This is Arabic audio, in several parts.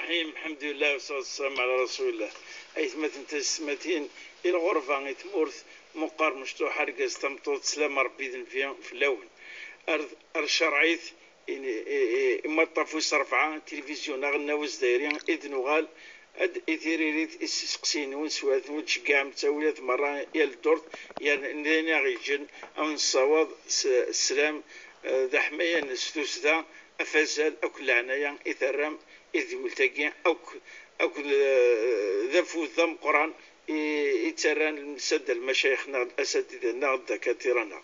الرحيم. الحمد لله والصلاة والسلام على رسول الله. أيثمة تسمتين إلى غرفة تمورث مقار مشتوح حرقة تمطوط سلام ربي في اللون الشرعيت إما طفو صرفعة تلفزيون غنا وزدايرين إذن وغال إثيريريت إسسقسين ونسوات ونشقع متساويات مرة يا الدورت يا ندينا غيجن أو نصواد السلام ذا حماية نستوس ذا أفزال أكل عنايا إثرام إذ ملتقي أو ذا فوت ذم قرآن يتران المسد المشايخنا الأساتذة الدكاترة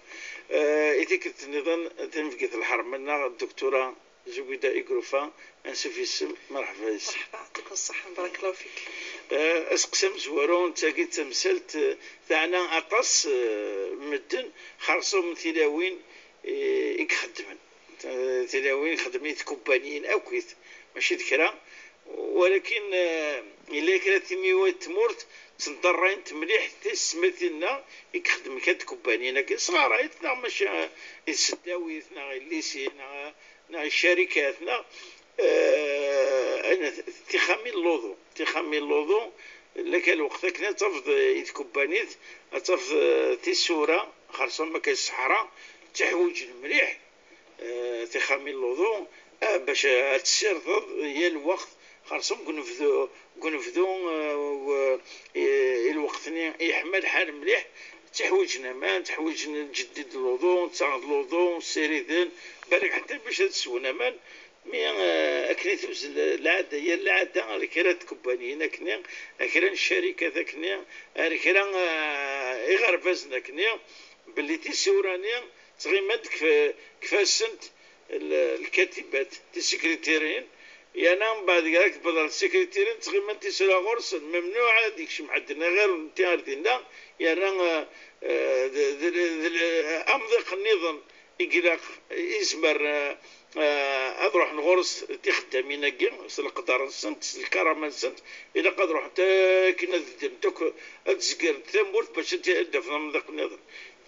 إذا كنت نظن تنفقت الحرمنا الدكتورة زبيدة إقروفا أنسف السم. مرحبا ياسر. مرحبا، يعطيك الصحة، بارك الله فيك. أسقسم زورون تاقي تمثلت ثعنا أطاس مدن خرصهم تلاوين يخدمن تلاوين خدمين كوبانيين أو كيت ماشي ذكرى، ولكن إلا كانت تميوات تمورت تنضرين تمليح تسمثلنا يخدم كانت كوبانيين لكن صغاريتنا ماشي السداويتنا الليسينا شركاتنا. أنا تخمي اللوضو لك الوقت كنا تفض يتكوبانيت تفض تيسورة خرصهم مكان الصحراء تحويج المليح تخمي اللوضو باش تسير هي الوقت خرصهم قنفذو الوقت يحمل حال مليح تحويجنا ما تحويج نجدد الوضوء نتصاغد الوضوء نسيريدن بالك حتى باش تسونا مان مي اكني توزن العاده هي العاده الكرات كوبانيين اكني اكران الشركات اكني اكران يغرفزنا اكني باللي تيسوراني تغيمد كفاسنت الكاتبات السكرتيرين يانا من بعد قالك بدل السكرتيرين تغيمد تيسورا غرس ممنوع هذيك شي محدنا غير انتهار دينا يانا امضق النظام يقلق يزمر اروح نغرس تخدمين كي القدر نسنت الكرامه نسنت اذا قد روح حتى كنا دوك تزكر تمورت باش تهدف نمضق النظام،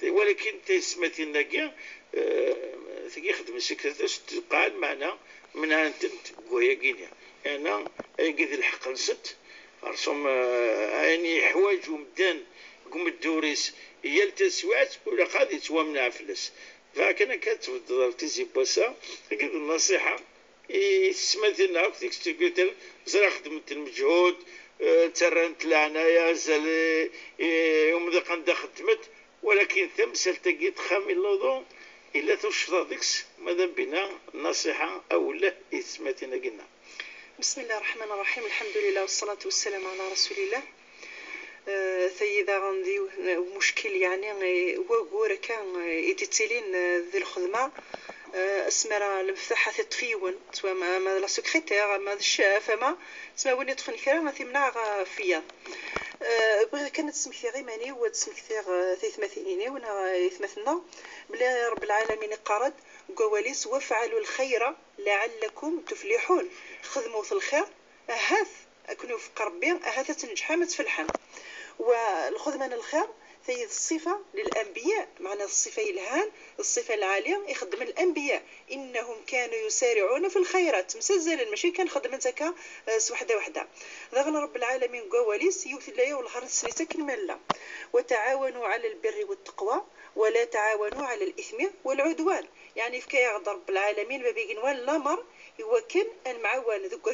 ولكن تسمتي ناكي ثقي خدم السكرتير قال معنا منها انت قويه كينيا انا قد الحق نسنت رسوم يعني حوايج ومدان قوم الدوريس هي التسويات ولا قاعد يتوامنا فلس فكان كتفضل تيزي باسا قد النصيحه يسمثلنا ديك السكرتير زرا خدمت المجهود ترنت العنايه زال يوم ذاك عندها خدمت، ولكن ثم سلتقيت خامي اللوضو الا تشرط ديكس ماذا بنا النصيحه او لا يسمثلنا قلنا. بسم الله الرحمن الرحيم، الحمد لله والصلاة والسلام على رسول الله. ثيدا غندي مشكل يعني هو كان يتتلين ذي الخدمة اسمرا المفتاحة تطفيون سواء ما لا سكرتير ما الشاف ما تسمى وين يطفن كرا ما تمنع فيا كانت سمكتي غير ماني وتسمكتي ثيثمثيني وانا يثمثنا بلا رب العالمين قرد قواليس وافعلوا الخير لعلكم تفلحون، خدموا في الخير اهاث اكونوا في قربي اهاث تنجحا ما تفلحن. والخدمة الخير هي الصفة للأنبياء، معنى الصفة الهان الصفة العالية يخدم الأنبياء إنهم كانوا يسارعون في الخيرات مسزلا ماشي كان خدمتك وحدة ذغل رب العالمين قواليس يوث الله والخرج سنتك الملا وتعاونوا على البر والتقوى ولا تعاونوا على الإثم والعدوان، يعني في كي رب العالمين ما بيجنوان الأمر يوكل المعاون ذوك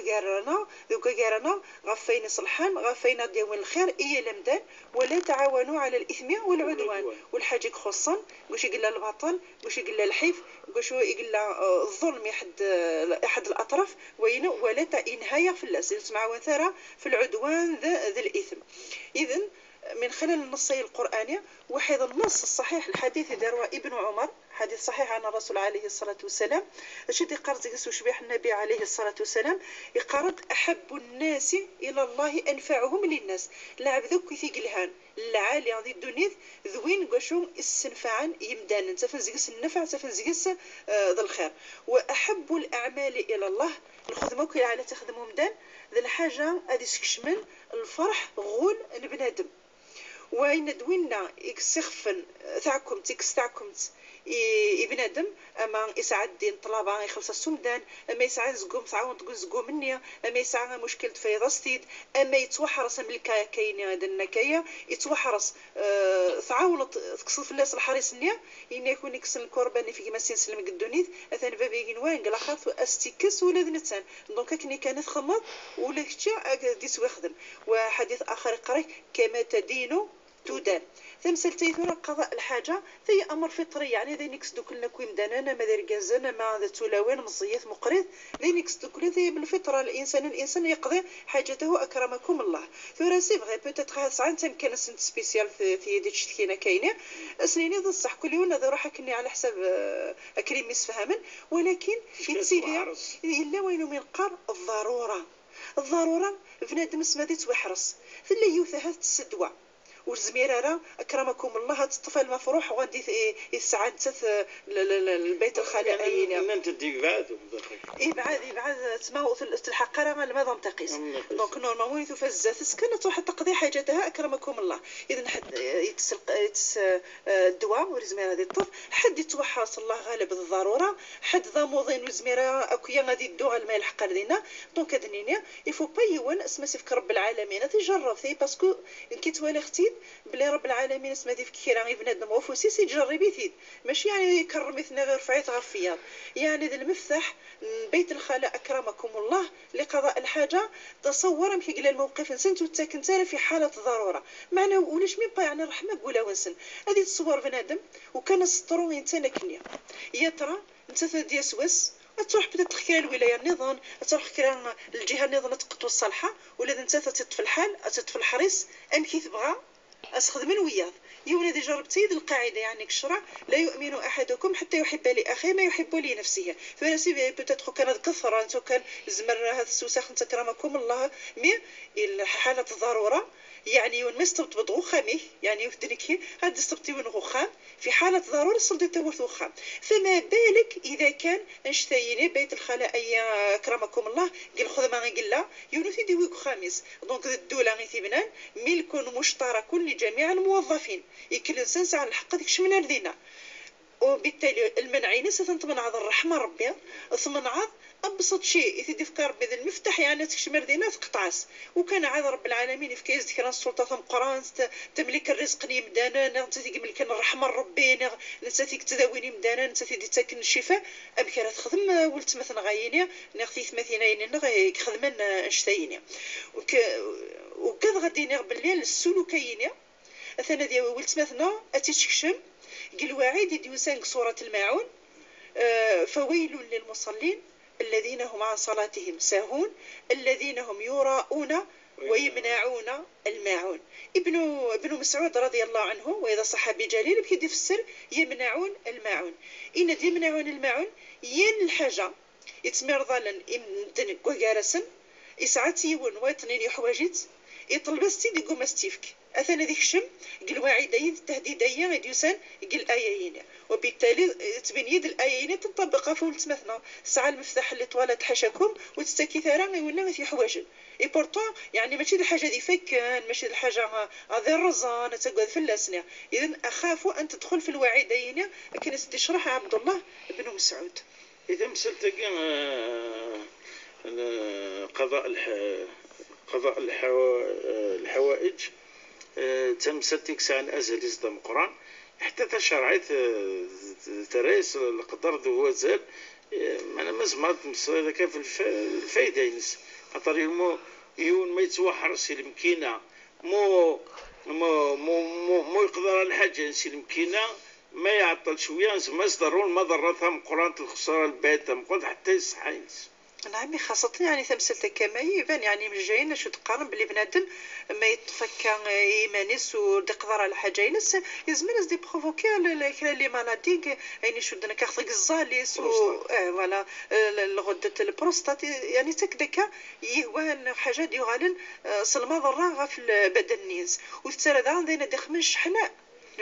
قارنا غفين صلحان غفين ديوان الخير إيه لمدان ولا تعاونوا على الإثم والعدوان، والحاجة خصا واش يقول الباطل واش يقول الحيف واش يقول الظلم أحد الأطراف ولا إنهاية في اللاس تسمعوا ثرى في العدوان ذا الإثم. إذن من خلال النص القرآني وحيد النص الصحيح الحديث داروا ابن عمر حديث صحيح عن الرسول عليه الصلاة والسلام شدي قرض يسو شبيح النبي عليه الصلاة والسلام يقرض أحب الناس إلى الله أنفعهم للناس لعب ذوك يثيق الهان العالي عن ذي الدنيا ذوين قشو السنفعان يمدان تفنزقس النفع تفنزقس ذا الخير، وأحب الأعمال إلى الله الخدمة كي على تخدمهم مدان ذا الحاجة هذه سكشمل الفرح غول بنادم وين دوينا يكسخفن ثعكمت بنادم اما يسعد دين طلبه يخلص السمدان، اما يسعى زقوم تعاون تقول زقوم مني، اما يسعى مشكل فيض ستيد، اما يتوحرس ملكا كاين هذا النكايه يتوحرس تعاون تقصد في الناس الحريص نيا ان يكون يكسن الكربان في كما سلم قدونيت اثن بابي وين قال خاف استيكس ولا نتسان دونك كني كانت خمط ولا كتا ديس ويخدم. وحديث اخر قري كما تدين تدان ثمثل تيثورا قضاء الحاجة ثي أمر فطري يعني ذي نكسدو كلنا كويم دانانا ما ذي رقازانا ما ذا تلاوين مصيث مقريض ذي نكسدو كلنا ذي بالفطرة الإنسان يقضي حاجته أكرمكم الله. ثورا سي فغي بوتيتر هاد ساعة تمكن سنت سبيسيال في يدي تشتكينا كاينة سنيني ذا الصح كل يوم ذا روح كني على حساب أكريم يسفهمن، ولكن يتسيلي إلا وين من قار الضرورة بنادم اسمها ذي توحرص في اللي يوثها السدوة والزميرة أكرمكم الله الطفل المفروح وغادي يسعد البيت الخالي أين أنت تديك بعد بعد تسمعوا تلحق راه لماذا نتقيس دونك نورمالمون يتفزات سكن تروح تقضي حاجتها أكرمكم الله. إذا حد يتس الدواء والزميرة هذه الطفل حد يتوحرص الله غالب الضرورة حد ذا موضين وزميرة أكويا غادي يدوها ما يلحق لدينا دونك هذا نينيا يفو با يوان اسمها سيفك رب العالمين تجرب ثي باسكو كي توالي اختي بلي رب العالمين اسمها ذي فكيرا غير بنادم وفوسي سيجربي ثيد ماشي يعني يكرمي ثنا غير فعيت غفيات يعني ذا المفتاح بيت الخلاء أكرمكم الله لقضاء الحاجة. تصور كي قال الموقف انسان تتاكن تالا في حالة ضرورة معناه ولاش مين با يعني الرحمة قولها ونسن هذه تصور بنادم وكان سطرو انسان كنيا يا ترى انت ثدي يسوس تروح بدات تحكي الولايه النظام تروح كرا الجهه النظام تقطو الصالحه ولا انت تطفي الحال تطفي الحريص ام كي تبغى أسخذ من وياض يولد جربت سيد القاعدة يعني كشرع لا يؤمن أحدكم حتى يحب لأخيه ما يحب لنفسه. فراسي بتدخل كانت كثرة أنتو كان زمر هذا السوساخ تكرمكم الله مي الحالة الضرورة يعني ونمستبط بضغوخامي يعني يفدنك هاد استبطي ونغوخام في حالة ضرورة صلدي توثوخام فما بالك إذا كان انشتايني بيت الخلاء أي أكرمكم الله قل خذ ما قل لا يونثي ديويك خامس دونك الدولة غيثي بنان ملك مشترك لجميع الموظفين يكل إنسان ساعة الحق ديك شمنا لدينا وبالتالي المنعين ستنتمنع الرحمة ربي ثمنعض أبسط شيء يثدي في ربي ذا المفتاح يعني تكشمر دينا تقطعس وكان عاد رب العالمين في كيز ذكران السلطة ثم قران تملك الرزق ني مدانا نتي ملك الرحمة ربي نتي تداويني مدانا نتي تسكن الشفاء أم كانت تخدم ولت مثلا غاينيا نغثيث مثينين نغي خدمنا اشتاينيا وكذا غادي بالليل السلوكينيا أثناء ديال ولت مثلا أتشكشم قل واعد يديوسانك صورة الماعون فويل للمصلين الذين هم عن صلاتهم ساهون الذين هم يراءون ويمنعون الماعون. ابن مسعود رضي الله عنه وإذا صحابي جليل بكي يفسر يمنعون الماعون إن يمنعون الماعون ين الحاجة يتمر ظالا إمدن وقارسا إسعات يون ويطنين يحواجت يطلب استيد يقوم استيفك أثناء ذيك الشم قل واعدين التهديدين يديوسان قل آيين وبالتالي تبين يد الآيين تطبق فولت مثلا ساعة المفتاح اللي طوالت حشاكم وتستكي ثارا يقولنا في حواجن اي بورتون يعني ماشي الحاجه دي فكان ماشي الحاجه هذا الرزان تقعد في اللسنه. اذا اخاف ان تدخل في الوعيدين كان تشرح عبد الله بن مسعود. اذا مسلت قضاء الحوائج تمسلتك سان ازل يصدم القران حتى تشرعت تريس القدر ذو زال انا مزمات مصير كان في الفايده ينس خاطر يون ما يتوحرس المكينه مو يقدر الحاجه نسي المكينه ما يعطل شويه مصدر المضره ثم قران الخساره البيت ثم حتى يصحينس. نعم خاصة يعني تمثلت كما يبان يعني من جايين شو تقارن بلي بنادم ما يتفكر يمانيس ودقدر على حاجة ينس يزمن دي بروفوكي لي مالادي يعني شو دنا كارت غزاليس و فوالا الغدة البروستات يعني تكدكا يهوان حاجة ديوغالن سلما ضرها في البدن الناس وتسرى ذا عندنا دخمن شحناء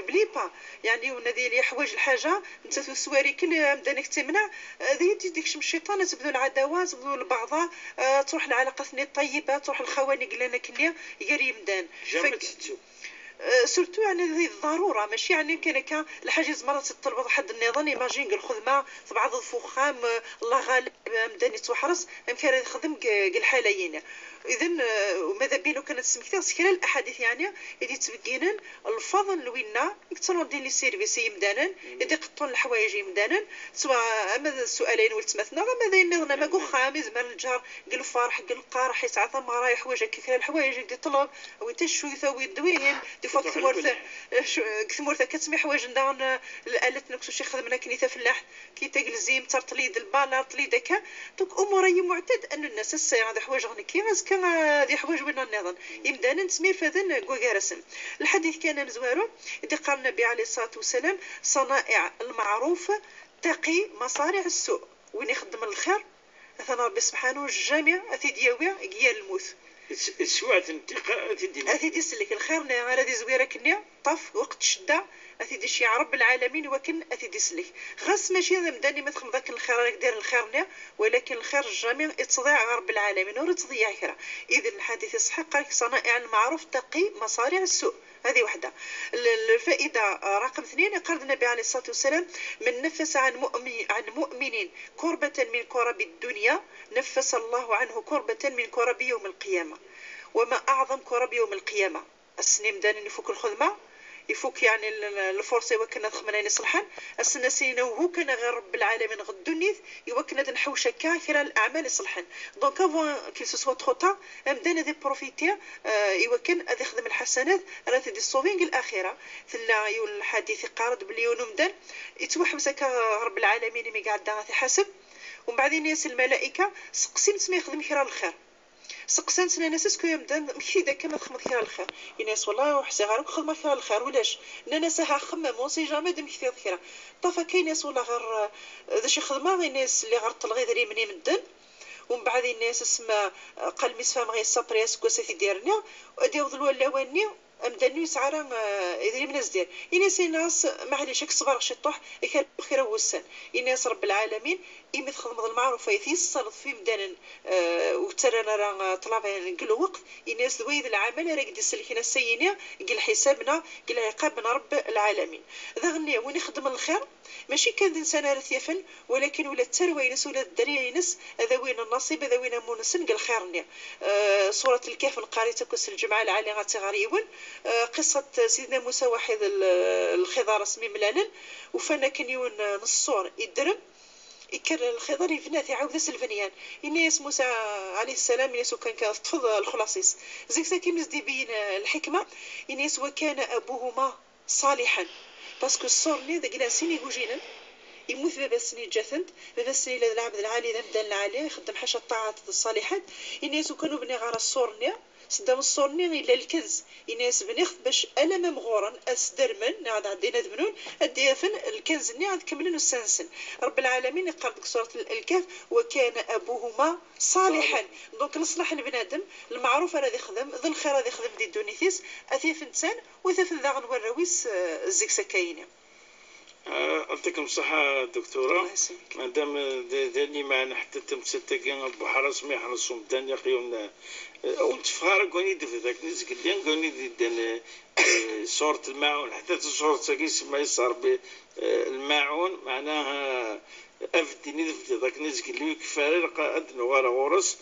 بلي با يعني ونذي لي حوايج الحاجه انت تسواري كل مدانك تمنع ذي ديك الشيطان تبدو العداوات تبدو البعضاء تروح العلاقات الطيبه تروح الخوانق لنا كليا يقري مدان سورتو يعني هذه الضروره ماشي يعني كان الحاجه زمرات تطلب واحد النظام ايماجين الخدمه في بعض الفخام الله غالب مداني توحرس يمكن يخدم الحاليين اذا وماذا بينو كانت سمكتها خلال الاحاديث يعني اللي تبقينا الفضل لوينا يكثروا ديال لي سيرفيس يمدانا يدي قطون الحوايج يمدانا سواء اما السؤالين والتماثنا ماذا ينغنا ما كو خامس مال الجار قال الفرح قال القارح يسعى ثم راي حوايج كيف الحوايج يدي طلب او تشويثه ويدوين دي فوق كثمورثه كتسمي حوايج ندان الالات نكسو شي خدمنا كنيثه فلاح كي تجلزيم ترطليد البالار طليدك دوك امور معتاد ان الناس السير هذه حوايج غنكي كان هذه حوايج وين النظام يمدانا نسمير فذن كوكارسن الحديث كان مزوارو يدي قال النبي عليه الصلاه والسلام صنائع المعروف تقي مصارع السوء وين يخدم الخير ثنا ربي سبحانه الجامع اتيدياوي قيال الموت سوات انتقاء أتيدي سلك الخير على ذي زويرة كنيا طف وقت شدة أتيدي شي رب العالمين وكن أتيدي سلك خاص ماشي هذا مداني ما تخم ذاك الخير راك دير الخير ولكن الخير الجميع اتضيع رب العالمين ورا تضيع خير إذا الحديث الصحيح قال صنائع المعروف تقي مصارع السوء هذه واحدة. الفائدة رقم 2 قال النبي عليه الصلاة والسلام من نفس عن مؤمن كربة من كرب الدنيا نفس الله عنه كربة من كرب يوم القيامة. وما أعظم كرب يوم القيامة السنين داني يفوك الخدمة يفوك يعني الفرصة وكنا خمنا نصلحا السنة سينا وهو كان غير رب العالمين غدونيث يوكنا نحوش كافر الأعمال يصلحا دونك افون كي سوسوا تروطا مدانا دي بروفيتيا يوكن هذا يخدم الحسنات راه تدي الصوفينغ الأخيرة ثلا يقول الحديث قارد بليون مدان يتوحم سكا رب العالمين مي قاعد في حسب ومن بعدين ياس الملائكة سقسيم تسمى يخدم خير الخير سقسان سنا ناس اسكو يمدان مكي داك ما تخمم خير الخير الناس والله وحسي غير خدمه خير الخير ولاش الناس ها خممون سي جامي دم كثير خير طافا كاين ناس والله غير ذا شي خدمه غير ناس اللي غير طلغي دري مني مدن ومن بعد الناس اسمها قال ميسفام غير صبريس كوسيتي ديرنا وديو ذلوا الاواني امداني سعرا يدري من الزدير الناس الناس معليش كصغار شي طوح يكال بخير وسن الناس رب العالمين يمد خدمه المعروف يثيصل في مدان وترانا راه طلبين نقول وقت الناس ذويد العمل راه قد سلكنا السينه قال حسابنا قال عقابنا رب العالمين ذا غني وين يخدم الخير ماشي كان انسان رثيفا ولكن ولا تروينس ولا الدرينس هذا وين النصيب هذا وين مونسن قال خيرني سوره الكهف القارئه كس الجمعه العاليه غتغريون قصه سيدنا موسى واحد الخضار اسمي ملالن وفانا كان يون نصور يدرم يكرر الخضر يفنات يعاود الفنيان الناس موسى عليه السلام الناس كان كتفض الخلاصيس زيك ساكي مزدي بين الحكمه الناس وكان ابوهما صالحا باسكو الصورني ذا جلاسين يجوجينا يموت بابا سني جاثند بابا سني العبد العالي ذا بدل العالي يخدم حاجه الطاعات الصالحات الناس كانوا بني غير الصورني صدام الصورني الى الكنز الناس بنخ باش الا مغورا اسدرمن عاد عندنا ذمنون الديافن الكنز ني عاد كملن السنسن رب العالمين قال لك سوره الكهف وكان ابوهما صالحا دونك نصلح البنادم المعروف هذا يخدم ذا الخير هذا يخدم دي دونيثيس اثيف انسان وثف ذا غنورويس الزيك سكاينه. يعطيكم الصحة دكتورة مادام داني معنا حتى تمسلتك أبو حرس ما يحرسهم داني قيومنا أول تفخار كوني دفذاك نزق الدين كوني دان صورة الماعون حتى صورة ساكيس ما يصار بالماعون معناها أفدني دفذاك نزق اللي كفارق أدنى ورا ورس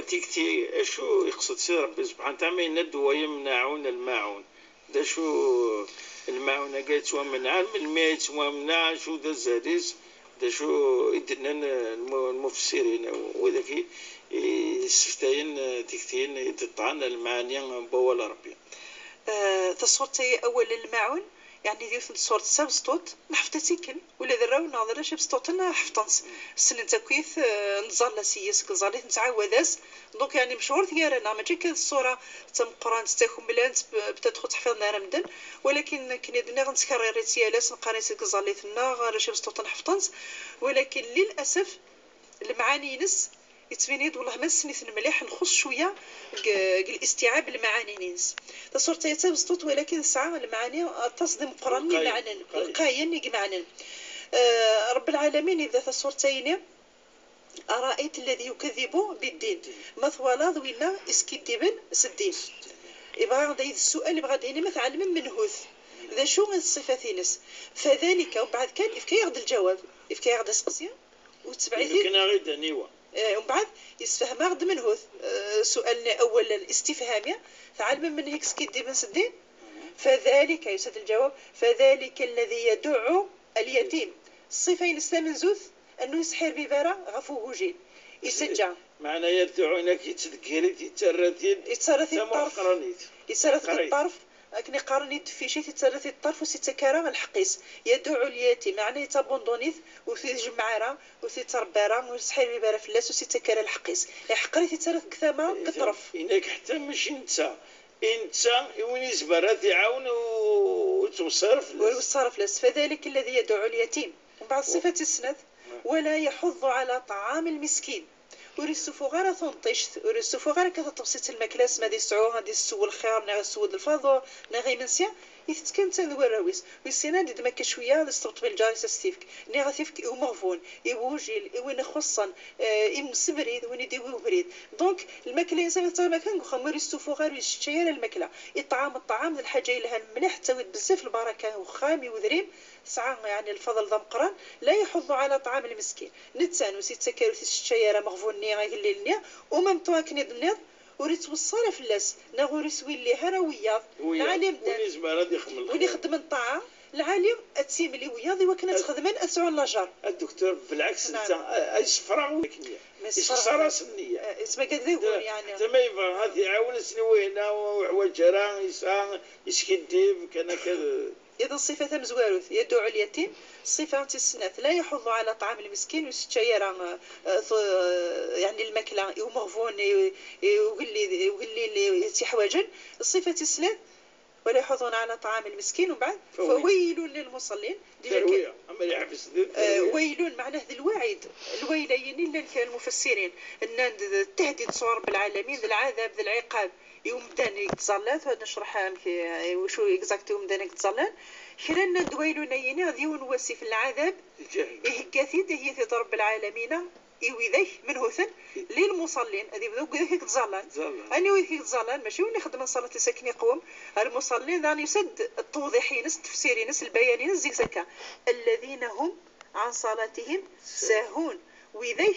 تيكتي شو يقصد سير ربي سبحانه وتعالى ندوا يمنعون الماعون ده شو المعونة قالت ومنع الماء ومنع شو ذا الزاديس ده شو يدنا المفسرين وذاك السفتين تكتين يتطعن المعاني بول ربي. تصورتي أول المعون يعني دير في صورة سبستوت نحفتتيكن ولا ذراو ناظرة شبستوتنا حفتنس سن تكويث نزال لسيس كزاليت نتعوداس دونك يعني مشهور ثيارنا ما جاك الصورة تم قران تستاكم بلانت بتدخل تحفظنا رمدن ولكن كنا دنا غنتكرر ريتيالاس نقاريس كزاليتنا غير شبستوتنا حفتنس ولكن للأسف المعاني نس يتبينيد والله ما سنيت مليح نخص شويه الاستيعاب المعاني نينس تصورت يتبسطت ولكن ساعه المعاني تصدم قراني معنى القاين معنى رب العالمين اذا تصورتين ارايت الذي يكذب بالدين مثوى لا ذوينا اسكدبن سدين يبغى غدا السؤال يبغى ديني ما تعلم من هوث ذا شو الصفة نس فذلك وبعد كان إفكا ياخد الجواب إفكا ياخد سقسيا وتبعي كنا غير نيوه ومن بعد يستفهم غد من هوث سؤالنا أولا استفهامي تعلم من هيك سكيدي بن سدين فذلك يسد الجواب فذلك الذي يدع اليتيم الصفين السامنزوث أنه يسحر ببارة غفوه جين يسجع معنى يدعونك يتذكري يتسرثي الطرف يتسرثي الطرف لكن قارنيت في شيء تتسرثي الطرف وستكرا الحقيس يدعو اليتيم معنى يتابوندونيث وتجمعرا وتتربارا ويسحر ببارة فلاس وستكرا الحقيس حقري تتسرث كثامة قطرف إنك حتى مش انت وين يزبرات يعاون وتصرف لاس فذلك الذي يدعو اليتيم وبعد صفة السند ولا يحض على طعام المسكين ورسفو غير ثنطيش ورسفو غير كتبسيط المكلاس ما دي سعو هادي السو الخير نا السود الفاضو نا غي منسيا يتكن تنذو الراويس ويسينا دي دمك شويه لستبط بالجاري سستيفك ني غاتيفك او مغفون يوجيل وين خصا يمسبريد وين يديو بريد دونك الماكله انسان تا ما كان خمر يستوفو غير يشتير الماكله الطعام الحاجه لها الملح تزود بزاف البركه وخامي وذريم ساعة يعني الفضل ذا مقران لا يحض على طعام المسكين نتسان وسيت سكر وسيت الشيارة مغفوني غيقلي لنا ومام تواكني النيض وريت وصالة فلاس ناغوري سوي اللي هروياض العالم وني خدم الطعام العالم اتسيملي وياضي وكنا تخدمن اسعوا النجار الدكتور بالعكس انت ايصفرع وكنيه يصفرع سنيه اسمه كذا يعني تما يبغى هذه يعاون سنوينا وحواجرا يسان يسكديب كان كذا إذا الصفة مزواروث يدعو اليتيم صفة السنات لا يحض على طعام المسكين ويستشير يعني المكلا ومغفون وقلي يتحواجن الصفة السنات ولا يحضون على طعام المسكين وبعد فويل للمصلين ويل معناه ذي الوعيد الويلين إلا المفسرين أن التهديد صور بالعالمين ذي العذاب ذي العقاب يوم داني تزالات هذا نشرحها وشو اكزاكت يوم داني تزالان خلالنا دويلو نيني ديون وسي في العذاب يهكاثيد هي في رب العالمين يويذيه من هوثن للمصلين هذه بدو هيك تزالان اني هيك تزالان ماشي وني خدم صلاه ساكني قوم المصلين داني يسد التوضيحين التفسيرين البيانين زيك سكا الذين هم عن صلاتهم ساهون ويذيه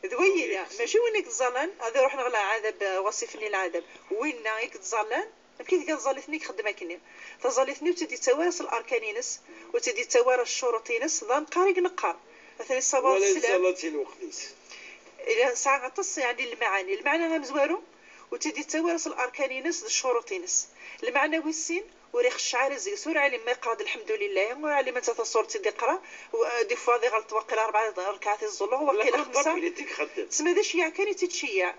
ذوينا ماشي وين يتزالان هذا روح نغلى عذاب وصفني العذاب وين يتزالان كي كتزالثني خدمه تزالثني وتدي توارث الاركانينس وتدي توارث الشروطينس ظن قارق نقار مثلا الصباح السلام ولا الوقتيس الى ساعه تص يعني المعنى مزوارو وتدي توارث الاركانينس الشروطينس المعنى ويسين وريخ الشعر زي سورة علي ما يقرأ الحمد لله وعلي ما تتصور تدي قرأ ودي فاضي غلط وقيل 4 ركعات الظلع وقيل 5 تسمى ذا شيع كان يتشيع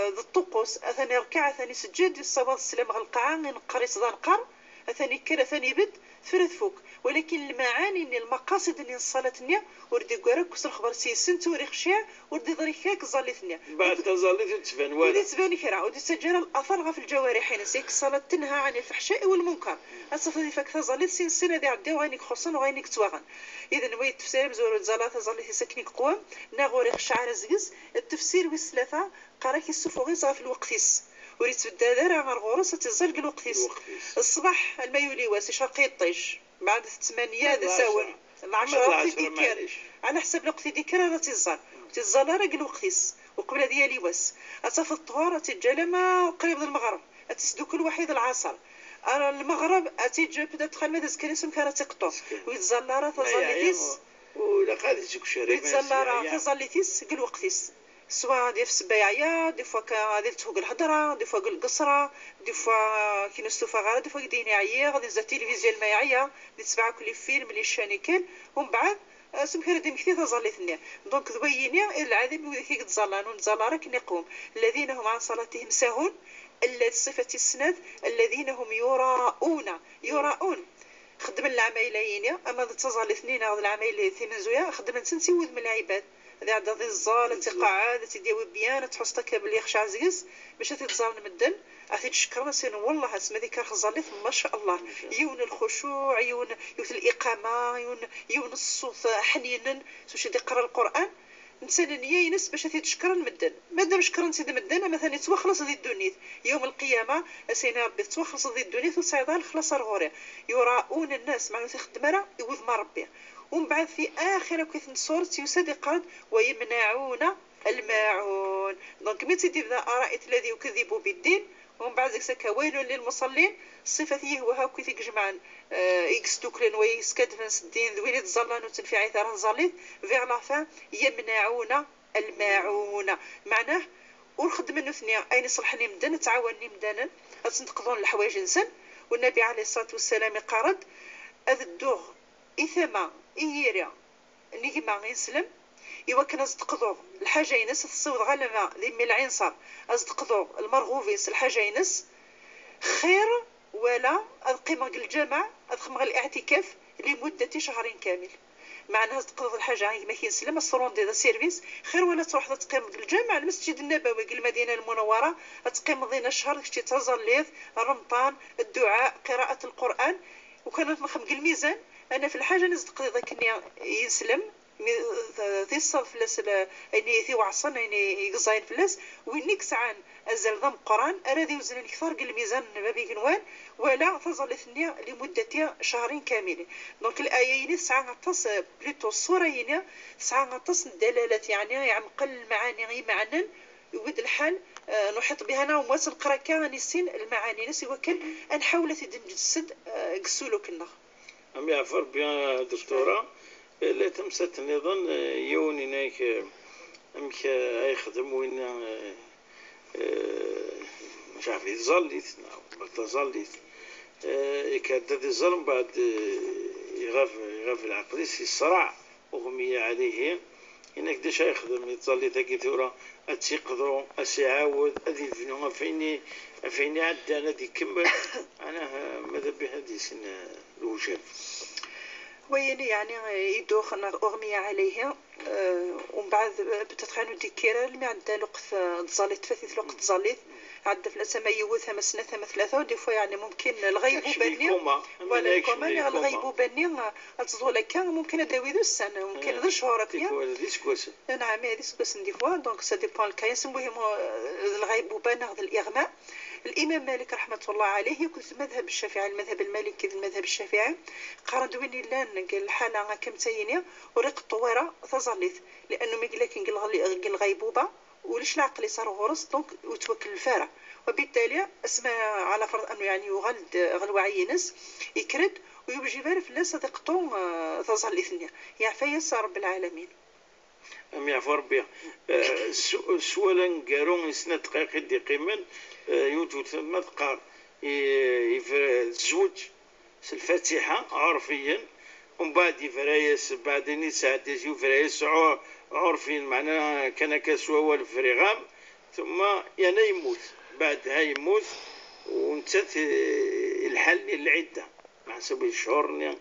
ذا الطقوس أثاني ركعة ثاني سجد الصلاة السلام غلقعا نقري صدان قر أثاني كرا ثاني بد ثلاث فوق ولكن المعاني ان المقاصد اللي صلاتني وردي قرك وصل خبر سيسنت وريخ شيع وردي ضريكاك زالتني بعد كزالت تبان ولا تبان كرا ودي سجل الاثر في الجوارح نسيك الصلاه تنهى عن الفحشاء والمنكر اصفدي فك زالت سنه دي عدي وغينك خصن وغينك توغن اذا ويت تفسير مزور زالات زالت سكنك قوام ناغوريخ شعر زقز التفسير والثلاثه قراك السفوغي في الوقتيس وريت بدادر مع الغروس تزلق الوقتيس الصباح الميولي واسي شرقي الطيش بعد 8 دساون 10 ديكار على حسب الوقت ديكار راه تزال راك الوقتيس وقبل ديالي واس اتصف الطهاره تجلما قريب المغرب اتسدو كل واحد العصر انا المغرب اتيجي بدا تدخل مدرسه كنيسه كانت تقطع ويتزال راه تزاليتيس ولا قادي تشكشري يتزال راه تزاليتيس كل وقتيس سواء دي في السبايعية دي فوا كهذه تفوق الهضرة دي فوق القصرة دي فوا كي نستوفى غير دي فوا ديني عيا غادي نزا التلفزيون ما يعيا دي تسمع كل فيلم اللي شاني كان ومن بعد سمكر دي مكثي تزاليتني دونك ذويني العذاب وذاك يتزالان ونزال راك نقوم الذين هم عن صلاتهم ساهون صفة السند الذين هم يراؤون خدم العمايلين اما تزاليتني هذا العمايل ثمن زويا خدم نسنسي ود من العباد هذا عاد ذي الزال تقعد تديو بيان تحسطك باللي يخشع زيز باش تتزال مدن عرفتي تشكرنا سين والله اسمى ذيك خزاليت ما شاء الله يون الخشوع يون الإقامة يون الصوت حنينا واش يقرا القرآن مثلا ياينس باش تشكر مدن مادام شكرا سيدي مدن مثلا يتوخلص ذي الدنيا يوم القيامه اسينا ربي تتوخلص ذي الدنيا وصعد الخلاص الغوري يراؤون الناس مع تخدم راه يوذ ما ربي ومن بعد في اخر كيف صورت يسد قرد ويمنعون الماعون دونك ملي تيدي بدا ارايت الذي يكذب بالدين ومن بعد ذاك ويل للمصلين صفته هو هاكي تيجمعان اكس دوكلين ويسكاد فانس الدين ذوين تزلان وتنفي عثار نزليت فيغ لافان يمنعون الماعون معناه ورخد منه ثنيا اين صلحني مدن تعاونني مدانا تنتقضون الحوايج نسن والنبي عليه الصلاه والسلام قارد اذ الدوغ اثما ايريا نيجي غير نسلم إوا كان أصدقضو الحاجة ينس تصوض غالما ذي ملعين صار أصدقضو المرغوفيس الحاجة ينس خير ولا أقيم الجامع أدخل الاعتكاف لمدة شهرين كامل معناها تقضي الحاجة ما كينسلم الصالون دي سيرفيس خير ولا تروح تقيم الجامع المسجد النبوي المدينة المنورة تقيم ضينا شهر كشتي تزليض رمضان الدعاء قراءة القرآن وكانت نخمق الميزان أنا في الحاجة نزدق ذاك ينسلم تصل فلاس اني ثي وعصن اني يقزاين فلاس وينيك سعان ازل ضم قران ارادي وزن كثر الميزان ما بينوان ولا تظل ثنيا لمده شهرين كاملين دونك الايين ساعه غطس بليتو الصورين ساعه غطس الدلالات يعني يعمق المعاني غير معنى يود الحال نحيط بها انا ومواصل قراكا نسين المعاني نسي وكل ان حاولت تنجسد قسولو كنا ام يعفر بيان دكتوره لا تمست نظن يوني نايك امك يخدم وين مش عارف يظليت تظليت يكاد الظلم بعد يغاف العقل الصراع اغمي عليه انك ديش يخدم يتظلي تاكي ثوره اتيقظوا اسيعاود ادي فينو فيني عدى انا دي كمل انا ماذا بهذه سن الوجاب وين يعني يدوخ أغمية عليها ومن بعد بتتخانو ديكيرا اللي عندها لقط تزاليت فثيث لقط تزاليت عندها في الأسماء يوثها مسنة ثلاثة ودي فوا يعني ممكن الغيب بني ولا الكومان الغيب بني أتصدو لك ممكن أداويدو السنة ممكن ذا شهور فيها نعم هذه سكوس دي فوا دونك سا ديبون الكايس المهم الغيب بني هذا الإغماء الإمام مالك رحمة الله عليه يقول المذهب الشافعي المذهب المالكي المذهب الشافعي قارن دويني لان قال الحالة كم تاينيا وريق الطويرة تظليت لأنه ميقلاكين قال الغيبوبة وليش العقل صار غرس دونك وتوكل الفارع وبالتالي اسمع على فرض أنه يعني يغلد غلوعي ناس يكرد ويبجي بارف لا صدقتهم تظليتني يعفى رب العالمين أم يعفر بها سؤالا قارون سنة دقائق دقيقا يوجد ثم تقار يزوج الفاتحة عرفيا ومن بعد يفرايس بعد نساء يفرايس عرفيا معناها كان كسوة والفرغام ثم يعني يموت بعدها يموت ونتت الحل العدة مع حسب الشهور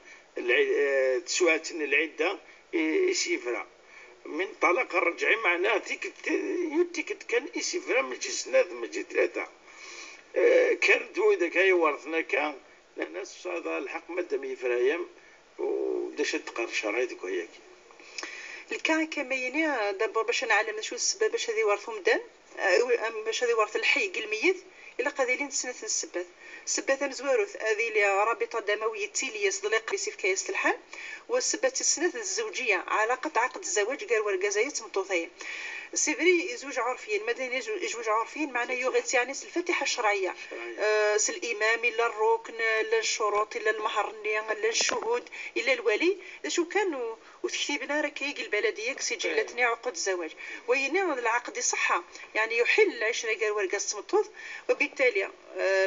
تسوات العدة يسيفرا من طلاق الرجعي معناه تيكت كان يسيفرا مجي سناد مجي ثلاثة كان دويدا كاي ورثنا كان الناس هذا الحق مادام يفرايم وداش تقار شرايطك وياك الكا كميني دابا باش نعلم شو السبب باش هذه ورثو مدان باش هذه ورث الحي الميت الا قادرين سنه السبات سبات مزواروث هذه اللي رابطه دمويه تيليه صديق في كيس الحال والسبات السنه الزوجيه علاقه عقد الزواج قال ورقازايت مطوطيه سيفري زوج عرفيين مدني زوج عرفيين معناه يغيت يعني الفاتحه الشرعيه الامام الا الركن الا الشروط الا المهر الا الشهود الا الولي شو كانوا وتكتبنا راه كيق البلديه سجلتني عقد الزواج وينا العقد صحه يعني يحل العشره قال ورقاس مطوط وبالتالي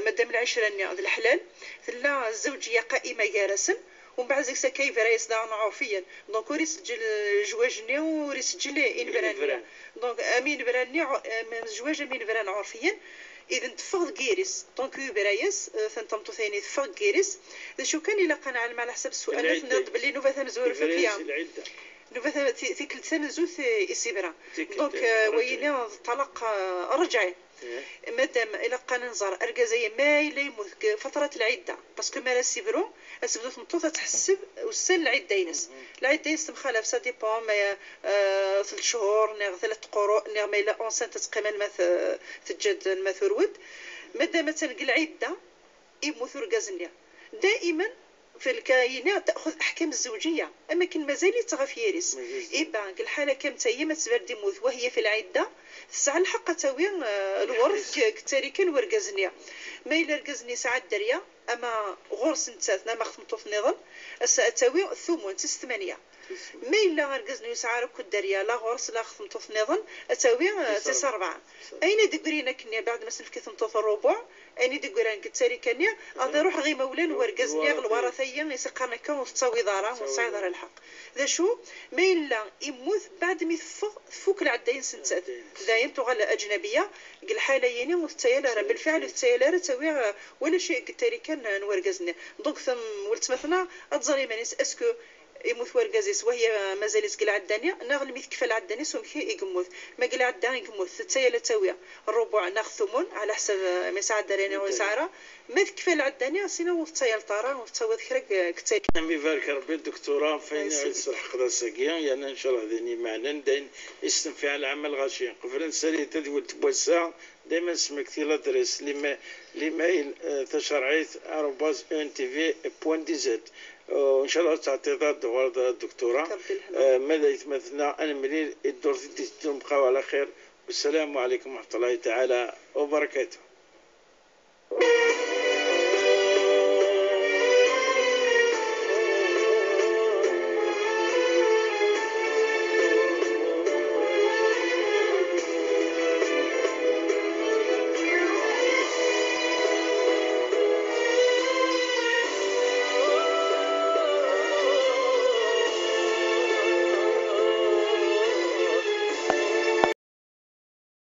مادام العشره الحلال لا الزوجيه قائمه جالسا ومن بعد ذاك كيف راه يصدعنا عرفيا دونك راه يسجل جواجني وراه يسجل انفراني دونك امين براني زواج امين بران عرفيا اذا تفض كيريس دونك برايس ثنتمطو ثاني تفض كيريس شو كان الا قنع على حسب السؤال نضرب باللي نوفا ثمزور فيها مثلا تيكل تنزوث إسيبرا تيكل دونك ويلي طلق رجعي مادام الى قانا نزار اركازيه ما الا يموت فتره العده باسكو مالا سيبرو اسبدو تنطوط تحسب والسن العده ينس العده ينس مخالف سا ديبون ما 3 شهور نغ 3 قروء نغ ما الا اونسان تقريبا ما تجد المثورود مادام تنقل العده يموت ركازنيا دائما في الكاينه تاخذ احكام الزوجيه اما كان مازال يتغف يارس ايبا الحاله كم تاهي ما تبردي موت وهي في العده الساعه الحق تاوي الورث كتاريكا وركازنيا ما الا ركازني ساعه الدريه اما غرس نتاتنا ما خصمتو في النظام الساعه تاوي الثمن 8 ما الا ركازني ساعه ركو الدريه لا غرس لا خصمتو في النظام تاوي 4 اين دكرينا كنيا بعد ما سلفكي تنطوط الربع اني دكران كتاريكانيا غادي روح غي مولان وركازني الورثيه يسقرنا كون وتصاوي دارا وصايدر الحق ذا شو ما الا يموت بعد ما فوق العدين سنتات دايم تغلى اجنبيه قال حاله يني وتيالر بالفعل التيالر تاوي ولا شيء قلت كان نوركزني دونك ثم ولت مثلا اتزري مانيس اسكو يموت وركازيس وهي مازالت قلع الدنيا ناغل ميت كفال عداني سومكي يقموت ما قلع الدنيا يقموت تايلا تاويه الربع ناخ ثمن على حسب ما ساعه دارينا وسعره ما كفال عداني سينا وتايل طارا وتصاوت خرك كتاي نمي بارك ربي الدكتوره فين الصح قدا ساقيا يعني ان شاء الله ذني معنا ندين يستنفع العمل غاشي قبل نسالي تدول تبوسا دائما سمك ثيلا دريس ليميل تشرعيت @untv.dz وان شاء الله تعطيها دوار الدكتوره ماذا يتمثلنا انا مليل الدور تبقاو على خير والسلام عليكم ورحمه الله تعالى وبركاته.